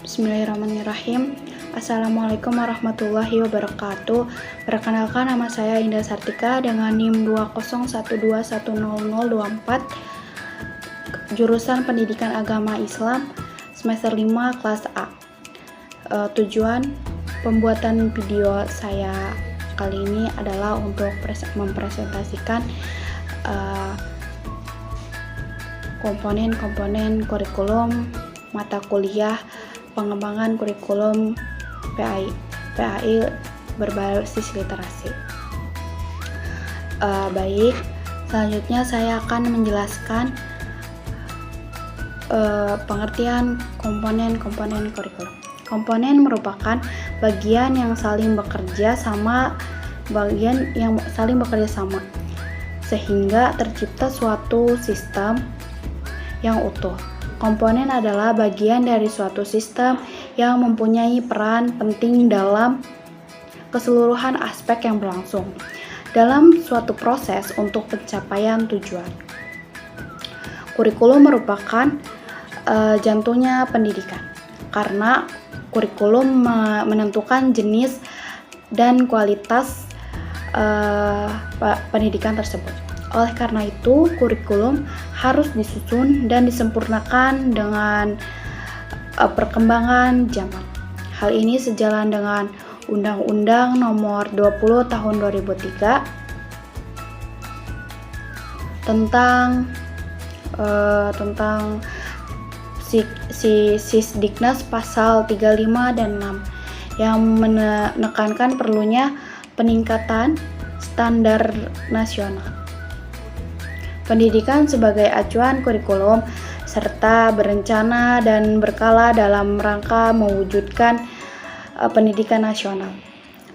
Bismillahirrahmanirrahim. Assalamualaikum warahmatullahi wabarakatuh. Perkenalkan, nama saya Indah Sartika dengan NIM 201210024, jurusan Pendidikan Agama Islam, semester 5 kelas A. Tujuan pembuatan video saya kali ini adalah untuk mempresentasikan komponen-komponen kurikulum mata kuliah pengembangan kurikulum PAI berbasis literasi. Baik, selanjutnya saya akan menjelaskan pengertian komponen-komponen kurikulum. Komponen merupakan bagian yang saling bekerja sama, sehingga tercipta suatu sistem yang utuh. Komponen adalah bagian dari suatu sistem yang mempunyai peran penting dalam keseluruhan aspek yang berlangsung dalam suatu proses untuk pencapaian tujuan. Kurikulum merupakan jantungnya pendidikan, karena kurikulum menentukan jenis dan kualitas pendidikan tersebut. Oleh karena itu, kurikulum harus disusun dan disempurnakan dengan perkembangan zaman. Hal ini sejalan dengan Undang-Undang Nomor 20 Tahun 2003 tentang Sisdiknas pasal 35 dan 6 yang menekankan perlunya peningkatan standar nasional pendidikan sebagai acuan kurikulum, serta berencana dan berkala dalam rangka mewujudkan pendidikan nasional.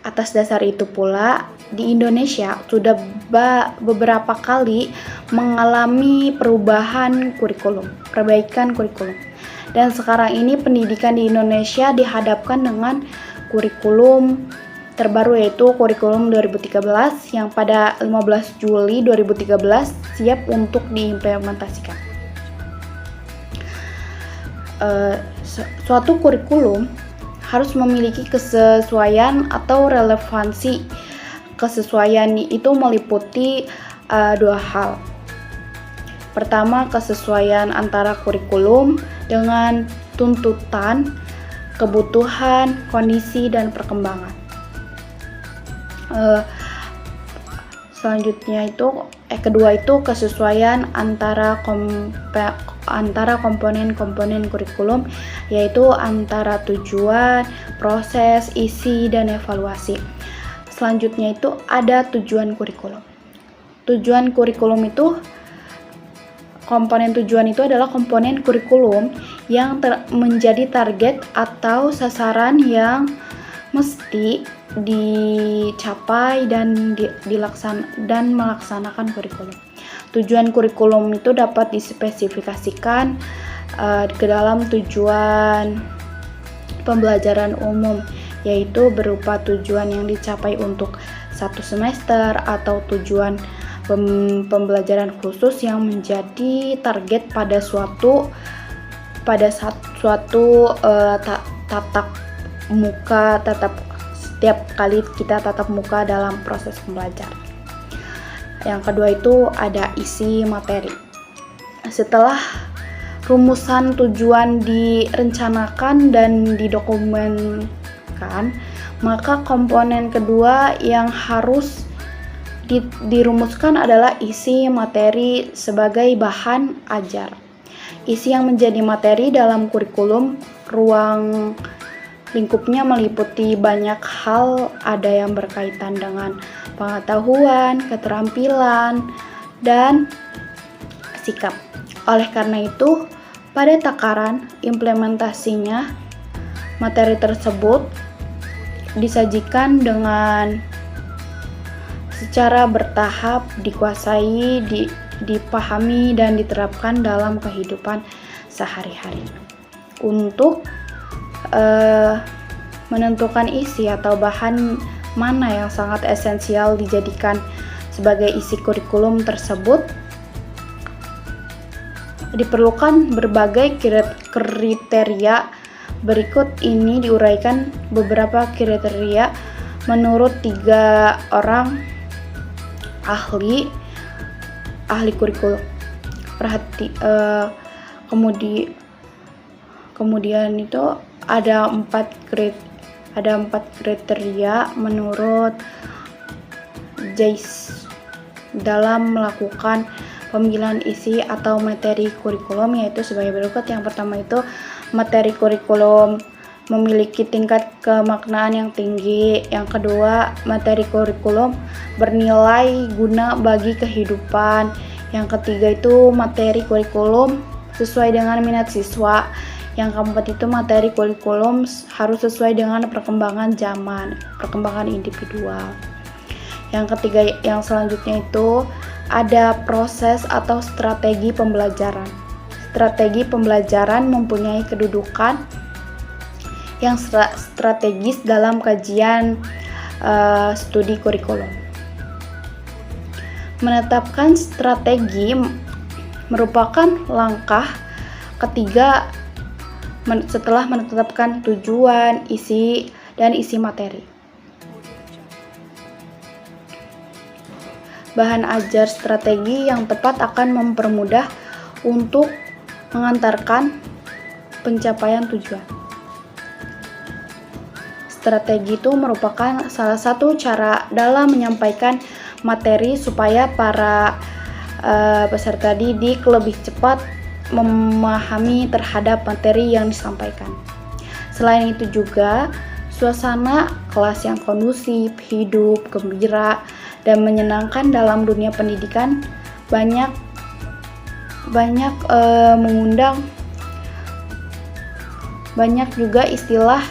Atas dasar itu pula, di Indonesia sudah beberapa kali mengalami perbaikan kurikulum. Dan sekarang ini pendidikan di Indonesia dihadapkan dengan kurikulum terbaru, yaitu kurikulum 2013 yang pada 15 Juli 2013 siap untuk diimplementasikan. Suatu kurikulum harus memiliki kesesuaian atau relevansi. Kesesuaian itu meliputi dua hal. Pertama, kesesuaian antara kurikulum dengan tuntutan, kebutuhan, kondisi, dan perkembangan. Kedua itu kesesuaian antara komponen-komponen kurikulum, yaitu antara tujuan, proses, isi, dan evaluasi. Selanjutnya itu ada tujuan kurikulum. Tujuan kurikulum itu, komponen tujuan itu adalah komponen kurikulum yang menjadi target atau sasaran yang mesti dicapai dan melaksanakan kurikulum. Tujuan kurikulum itu dapat dispesifikasikan ke dalam tujuan pembelajaran umum, yaitu berupa tujuan yang dicapai untuk satu semester atau tujuan pembelajaran khusus yang menjadi target pada suatu setiap kali kita tatap muka dalam proses pembelajaran. Yang kedua itu ada isi materi. Setelah rumusan tujuan direncanakan dan didokumenkan, maka komponen kedua yang harus dirumuskan adalah isi materi sebagai bahan ajar. Isi yang menjadi materi dalam kurikulum ruang lingkupnya meliputi banyak hal, ada yang berkaitan dengan pengetahuan, keterampilan, dan sikap. Oleh karena itu, pada takaran implementasinya, materi tersebut disajikan dengan secara bertahap, dikuasai, dipahami, dan diterapkan dalam kehidupan sehari-hari. Untuk menentukan isi atau bahan mana yang sangat esensial dijadikan sebagai isi kurikulum tersebut, diperlukan berbagai kriteria Berikut ini diuraikan beberapa kriteria menurut 3 orang ahli kurikulum. Kemudian itu ada 4 kriteria menurut JAIS dalam melakukan pemilihan isi atau materi kurikulum, yaitu sebagai berikut. Yang pertama itu materi kurikulum memiliki tingkat kemaknaan yang tinggi. Yang kedua, materi kurikulum bernilai guna bagi kehidupan. Yang ketiga itu materi kurikulum sesuai dengan minat siswa. Yang keempat itu materi kurikulum harus sesuai dengan perkembangan zaman, perkembangan individual. Yang ketiga, yang selanjutnya itu ada proses atau strategi pembelajaran. Strategi pembelajaran mempunyai kedudukan yang strategis dalam kajian studi kurikulum. Menetapkan strategi merupakan langkah ketiga setelah menetapkan tujuan, isi materi. Bahan ajar strategi yang tepat akan mempermudah untuk mengantarkan pencapaian tujuan. Strategi itu merupakan salah satu cara dalam menyampaikan materi supaya para peserta didik lebih cepat memahami terhadap materi yang disampaikan. Selain itu juga, suasana kelas yang kondusif, hidup, gembira, dan menyenangkan dalam dunia pendidikan banyak mengundang banyak juga istilah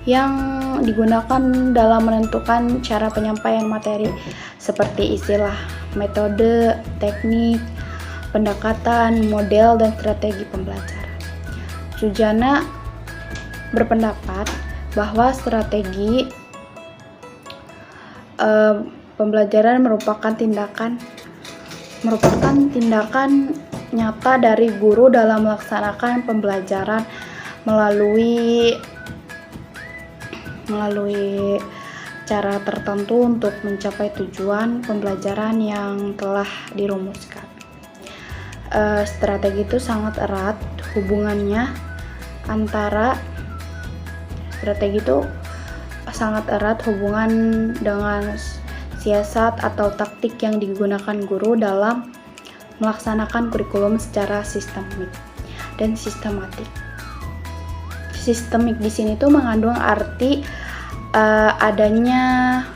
yang digunakan dalam menentukan cara penyampaian materi, seperti istilah metode, teknik, pendekatan, model, dan strategi pembelajaran. Sujana berpendapat bahwa strategi pembelajaran merupakan tindakan nyata dari guru dalam melaksanakan pembelajaran melalui cara tertentu untuk mencapai tujuan pembelajaran yang telah dirumuskan. Strategi itu sangat erat hubungannya dengan siasat atau taktik yang digunakan guru dalam melaksanakan kurikulum secara sistemik dan sistematik. Sistemik di sini tuh mengandung arti adanya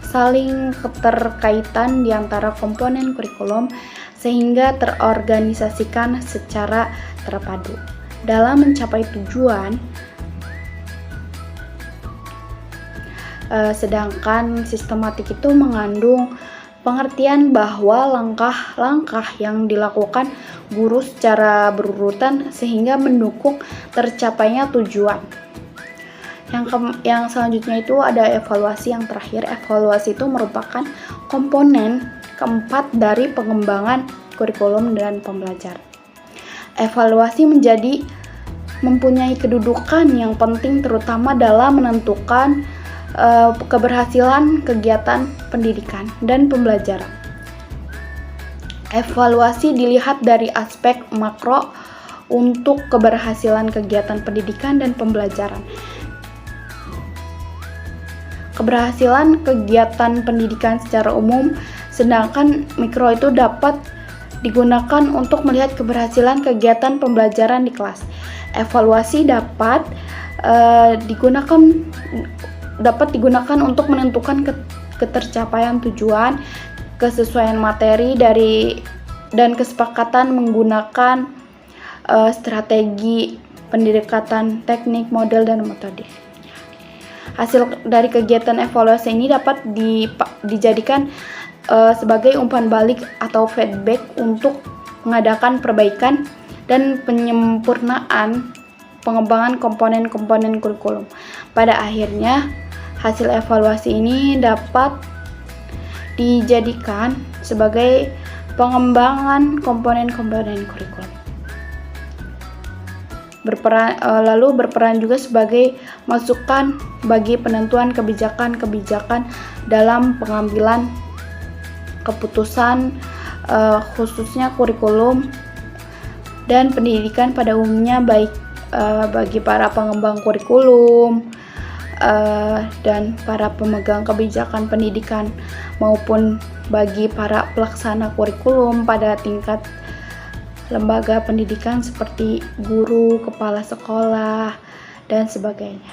saling keterkaitan di antara komponen kurikulum sehingga terorganisasikan secara terpadu dalam mencapai tujuan. Sedangkan sistematik itu mengandung pengertian bahwa langkah-langkah yang dilakukan guru secara berurutan sehingga mendukung tercapainya tujuan. Yang selanjutnya itu ada evaluasi yang terakhir. Evaluasi itu merupakan komponen keempat dari pengembangan kurikulum dan pembelajaran. Evaluasi mempunyai kedudukan yang penting terutama dalam menentukan keberhasilan kegiatan pendidikan dan pembelajaran. Evaluasi dilihat dari aspek makro untuk keberhasilan kegiatan pendidikan dan pembelajaran. Keberhasilan kegiatan pendidikan secara umum, sedangkan mikro itu dapat digunakan untuk melihat keberhasilan kegiatan pembelajaran di kelas. Evaluasi dapat digunakan untuk menentukan ketercapaian tujuan, kesesuaian materi dan kesepakatan menggunakan strategi, pendekatan, teknik, model, dan metode. Hasil dari kegiatan evaluasi ini dapat dijadikan sebagai umpan balik atau feedback untuk mengadakan perbaikan dan penyempurnaan pengembangan komponen-komponen kurikulum. Pada akhirnya, hasil evaluasi ini dapat dijadikan sebagai pengembangan komponen-komponen kurikulum. lalu berperan juga sebagai masukan bagi penentuan kebijakan-kebijakan dalam pengambilan keputusan, khususnya kurikulum dan pendidikan pada umumnya, baik bagi para pengembang kurikulum dan para pemegang kebijakan pendidikan maupun bagi para pelaksana kurikulum pada tingkat lembaga pendidikan seperti guru, kepala sekolah, dan sebagainya.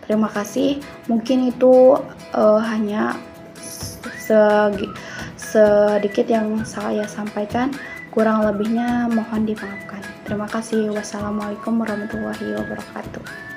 Terima kasih. Mungkin itu hanya sedikit yang saya sampaikan. Kurang lebihnya mohon dimaafkan. Terima kasih. Wassalamualaikum warahmatullahi wabarakatuh.